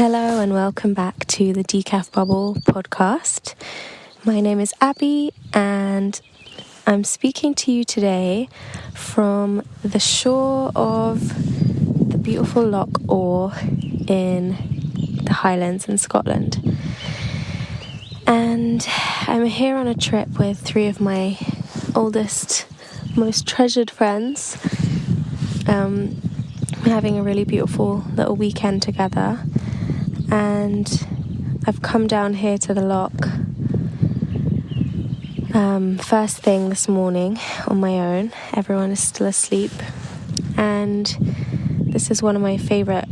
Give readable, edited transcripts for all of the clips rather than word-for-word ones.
Hello and welcome back to the Decaf Bubble podcast. My name is Abby and I'm speaking to you today from the shore of the beautiful Loch Ore in the Highlands in Scotland. And I'm here on a trip with three of my oldest, most treasured friends. We're having a really beautiful little weekend together. And I've come down here to the loch first thing this morning on my own. Everyone is still asleep, and this is one of my favourite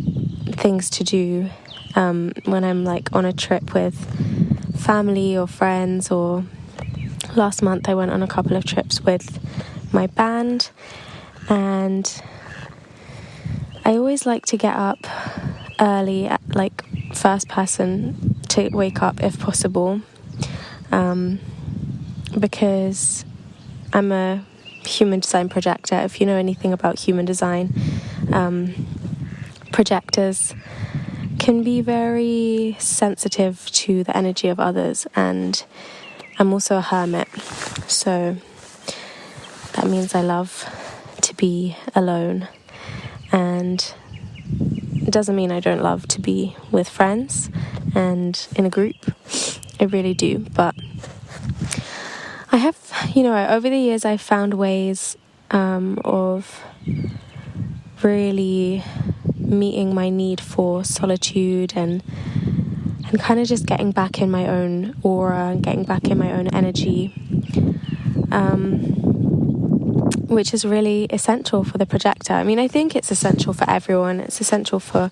things to do when I'm like on a trip with family or friends. Or last month I went on a couple of trips with my band, and I always like to get up early at like first person to wake up if possible, because I'm a human design projector. If you know anything about human design, projectors can be very sensitive to the energy of others, and I'm also a hermit, so that means I love to be alone. And it doesn't mean I don't love to be with friends and in a group. I really do. But I have, over the years I've found ways of really meeting my need for solitude and kind of just getting back in my own aura and getting back in my own energy, which is really essential for the projector. I mean, I think it's essential for everyone. It's essential for,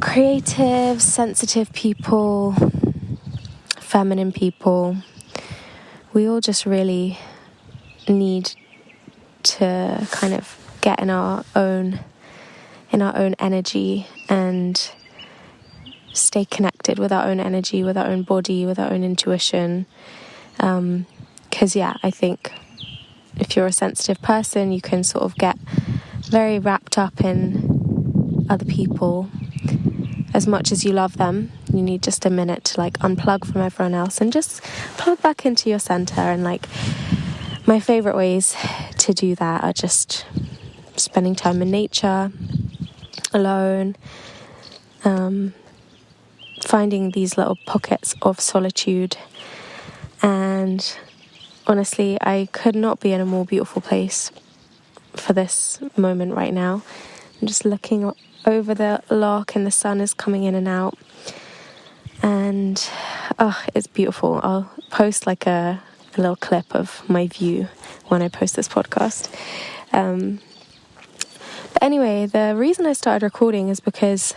creative, sensitive people, feminine people. We all just really need to kind of get in our own energy and stay connected with our own energy, with our own body, with our own intuition. Because, I think if you're a sensitive person, you can sort of get very wrapped up in other people. As much as you love them, you need just a minute to like unplug from everyone else and just plug back into your center. And like my favorite ways to do that are just spending time in nature, alone, finding these little pockets of solitude. And honestly, I could not be in a more beautiful place for this moment right now. I'm just looking over the loch and the sun is coming in and out. And, it's beautiful. I'll post like a little clip of my view when I post this podcast. But anyway, the reason I started recording is because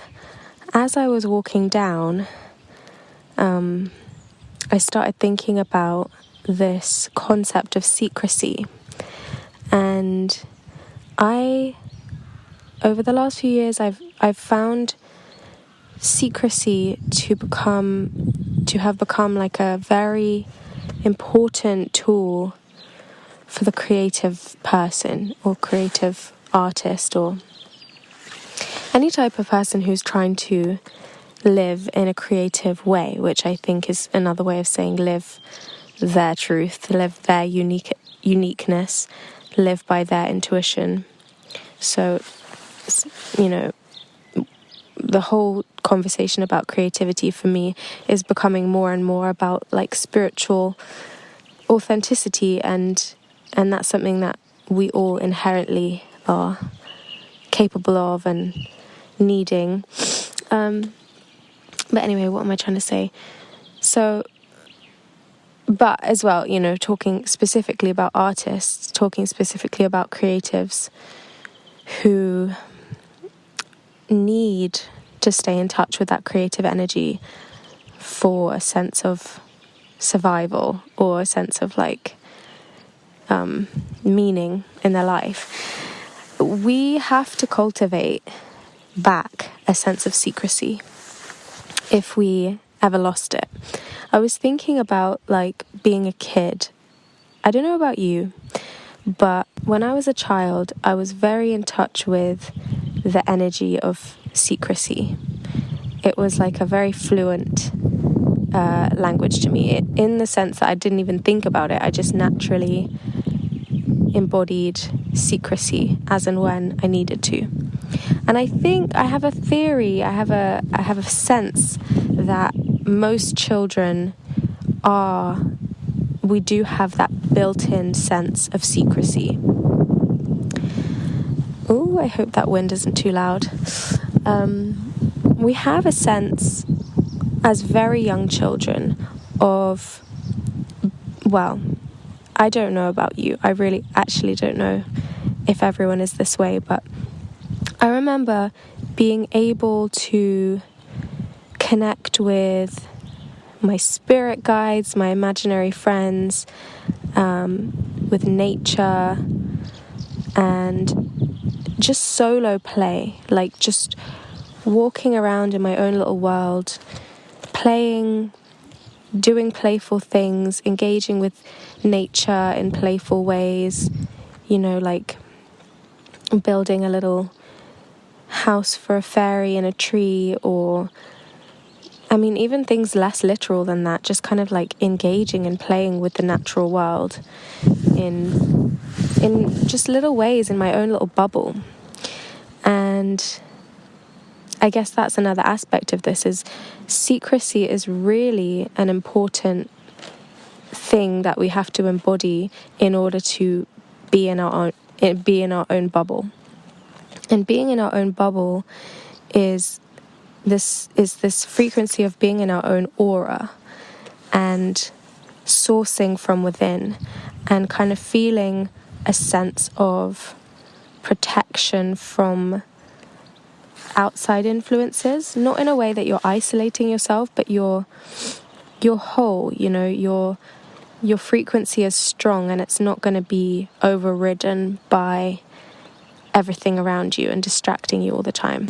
as I was walking down, I started thinking about this concept of secrecy. And over the last few years, I've found secrecy to have become like a very important tool for the creative person or creative artist or any type of person who's trying to live in a creative way, which I think is another way of saying live their truth, live their uniqueness, live by their intuition. So, the whole conversation about creativity for me is becoming more and more about like spiritual authenticity, and that's something that we all inherently are capable of and needing. But anyway, what am I trying to say? So, but as well, talking specifically about artists, talking specifically about creatives who need to stay in touch with that creative energy for a sense of survival or a sense of like meaning in their life. We have to cultivate back a sense of secrecy if we ever lost it. I was thinking about like being a kid. I don't know about you, but when I was a child, I was very in touch with the energy of secrecy. it was like a very fluent language to me, in the sense that I didn't even think about it. I just naturally embodied secrecy as and when I needed to. And I think I have a theory, I have a sense that most children we do have that built-in sense of secrecy. Oh, I hope that wind isn't too loud. We have a sense as very young children of, well, I don't know about you. I really actually don't know if everyone is this way, but I remember being able to connect with my spirit guides, my imaginary friends, with nature, and just solo play, like just walking around in my own little world, playing, doing playful things, engaging with nature in playful ways, like building a little house for a fairy in a tree, or even things less literal than that, just kind of like engaging and playing with the natural world in just little ways in my own little bubble. And I guess that's another aspect of this, is secrecy is really an important thing that we have to embody in order to be in our own bubble. And being in our own bubble is this frequency of being in our own aura and sourcing from within, and kind of feeling a sense of protection from outside influences, not in a way that you're isolating yourself, but you're whole, your frequency is strong, and it's not going to be overridden by everything around you and distracting you all the time.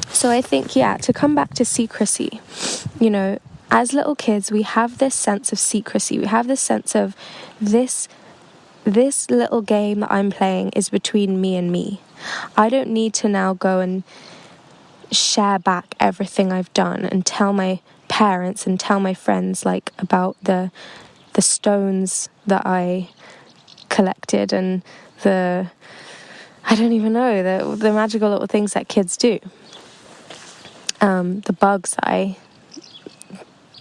So I think, to come back to secrecy, as little kids, we have this sense of secrecy. We have this sense of this little game that I'm playing is between me and me. I don't need to now go and share back everything I've done and tell my parents and tell my friends like about the stones that I collected and the magical little things that kids do. The bugs I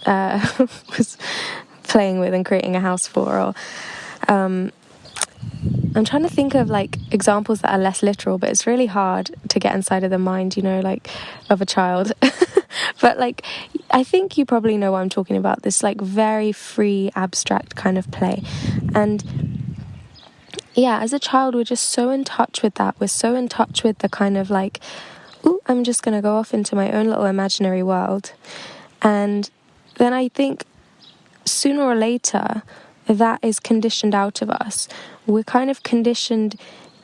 was playing with and creating a house for, or I'm trying to think of like examples that are less literal, but it's really hard to get inside of the mind, of a child. But like, I think you probably know what I'm talking about, this like very free, abstract kind of play. And as a child, we're just so in touch with that. We're so in touch with the kind of like, ooh, I'm just going to go off into my own little imaginary world. And then I think sooner or later, that is conditioned out of us. We're kind of conditioned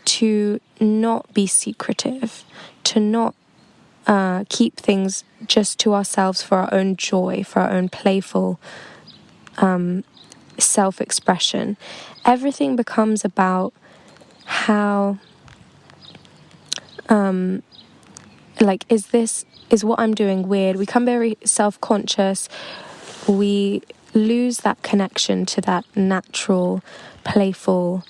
to not be secretive, to not keep things just to ourselves for our own joy, for our own playful self-expression. Everything becomes about how, is what I'm doing weird? We become very self-conscious. We lose that connection to that natural, playful,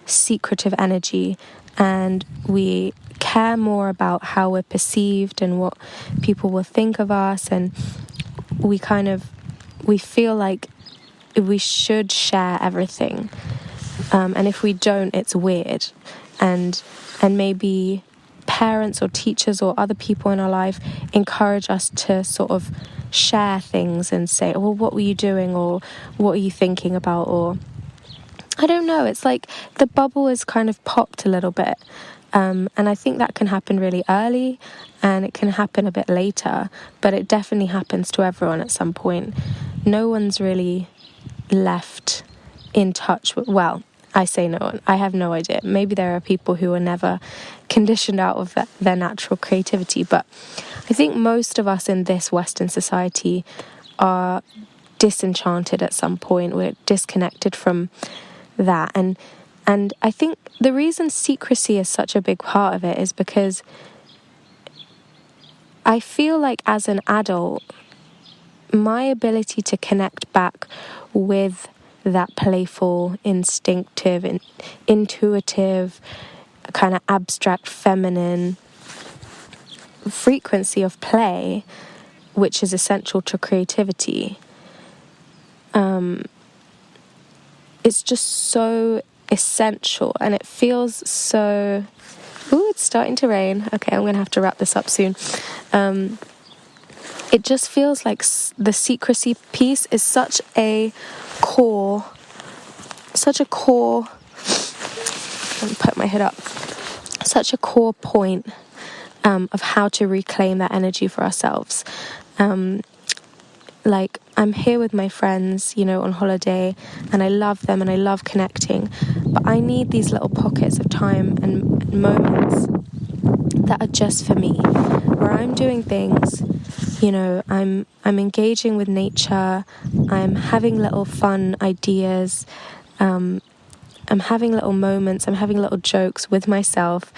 secretive energy, and we care more about how we're perceived and what people will think of us, and we feel like we should share everything, and if we don't, it's weird, and maybe parents or teachers or other people in our life encourage us to sort of share things and say, well, what were you doing, or what are you thinking about, or I don't know. It's like the bubble is kind of popped a little bit, and I think that can happen really early and it can happen a bit later, but it definitely happens to everyone at some point. No one's really left in touch with, well, I say no one, I have no idea. Maybe there are people who are never conditioned out of their natural creativity, but I think most of us in this Western society are disenchanted at some point. We're disconnected from that, and I think the reason secrecy is such a big part of it is because I feel like as an adult, my ability to connect back with that playful, instinctive, intuitive, kind of abstract feminine frequency of play, which is essential to creativity, it's just so essential, and it feels so... Ooh, it's starting to rain. Okay, I'm gonna have to wrap this up soon. It just feels like the secrecy piece is such a core. Let me put my hood up. Such a core point of how to reclaim that energy for ourselves. Like, I'm here with my friends, on holiday, and I love them and I love connecting, but I need these little pockets of time and moments that are just for me, where I'm doing things, I'm engaging with nature, I'm having little fun ideas, I'm having little moments, I'm having little jokes with myself,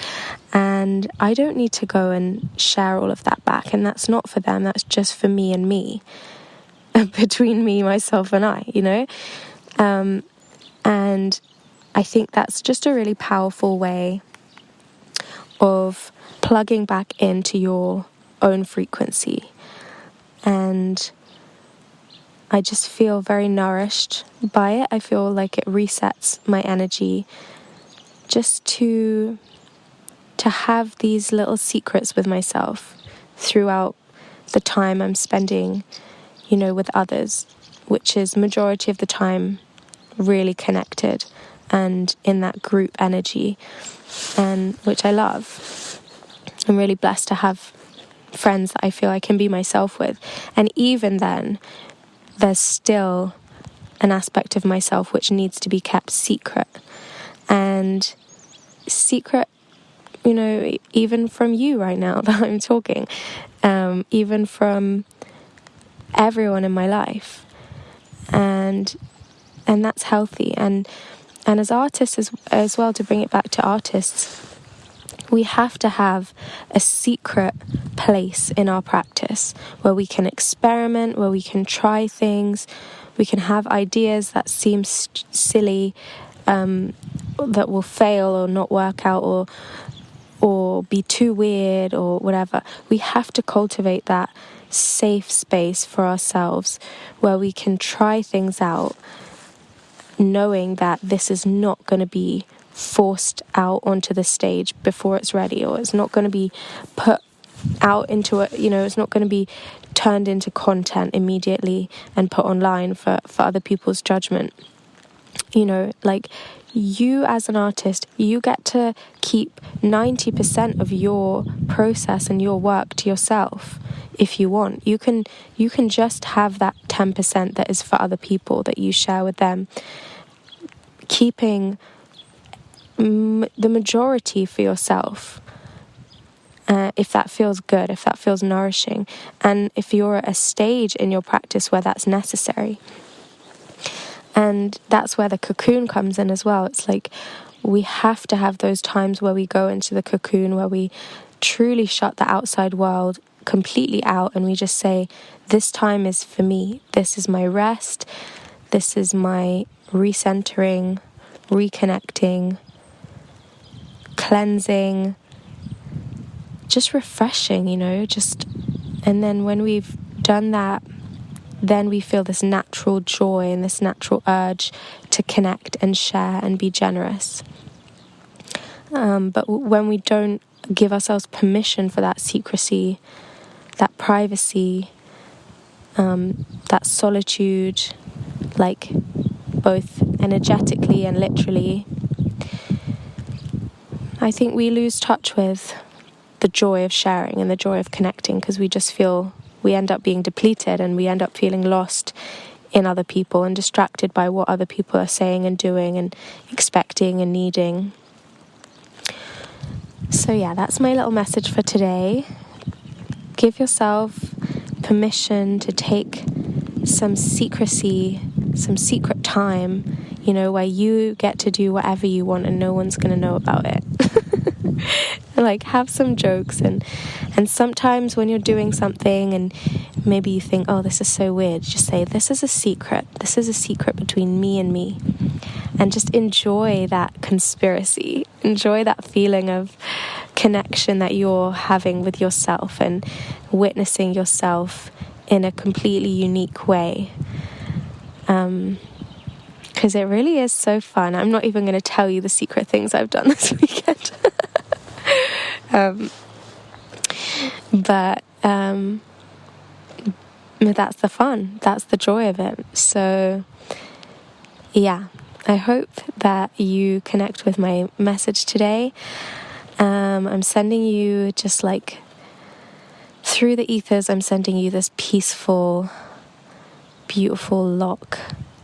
and I don't need to go and share all of that back, and that's not for them, that's just for me and me, between me, myself and I, and I think that's just a really powerful way of plugging back into your own frequency. And I just feel very nourished by it. I feel like it resets my energy just to have these little secrets with myself throughout the time I'm spending, with others, which is majority of the time really connected and in that group energy, and which I love. I'm really blessed to have friends that I feel I can be myself with, and even then there's still an aspect of myself which needs to be kept secret, and secret, even from you right now that I'm talking, even from everyone in my life, and that's healthy. And as artists as well, to bring it back to artists, we have to have a secret place in our practice where we can experiment, where we can try things, we can have ideas that seem silly, that will fail or not work out or be too weird or whatever. We have to cultivate that safe space for ourselves where we can try things out, knowing that this is not going to be forced out onto the stage before it's ready, or it's not going to be put out into it, it's not going to be turned into content immediately and put online for other people's judgment. Like, you as an artist, you get to keep 90% of your process and your work to yourself. If you want, you can just have that 10% that is for other people, that you share with them, keeping the majority for yourself, if that feels good, if that feels nourishing, and if you're at a stage in your practice where that's necessary. And that's where the cocoon comes in as well. It's like we have to have those times where we go into the cocoon, where we truly shut the outside world completely out, and we just say, this time is for me, this is my rest, this is my recentering, reconnecting, cleansing, just refreshing, and then when we've done that, then we feel this natural joy and this natural urge to connect and share and be generous. But when we don't give ourselves permission for that secrecy, that privacy, that solitude, like both energetically and literally, I think we lose touch with the joy of sharing and the joy of connecting, because we end up being depleted, and we end up feeling lost in other people and distracted by what other people are saying and doing and expecting and needing. So yeah, that's my little message for today. Give yourself permission to take some secrecy, some secret time, where you get to do whatever you want and no one's going to know about it. Like, have some jokes, and sometimes when you're doing something and maybe you think, oh, this is so weird, just say, this is a secret between me and me. And just enjoy that conspiracy, enjoy that feeling of connection that you're having with yourself and witnessing yourself in a completely unique way. Because it really is so fun. I'm not even going to tell you the secret things I've done this weekend. But that's the fun. That's the joy of it. So, yeah, I hope that you connect with my message today. I'm sending you just like through the ethers, I'm sending you this peaceful, beautiful loch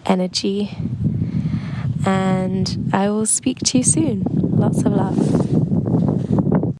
energy. And I will speak to you soon. Lots of love.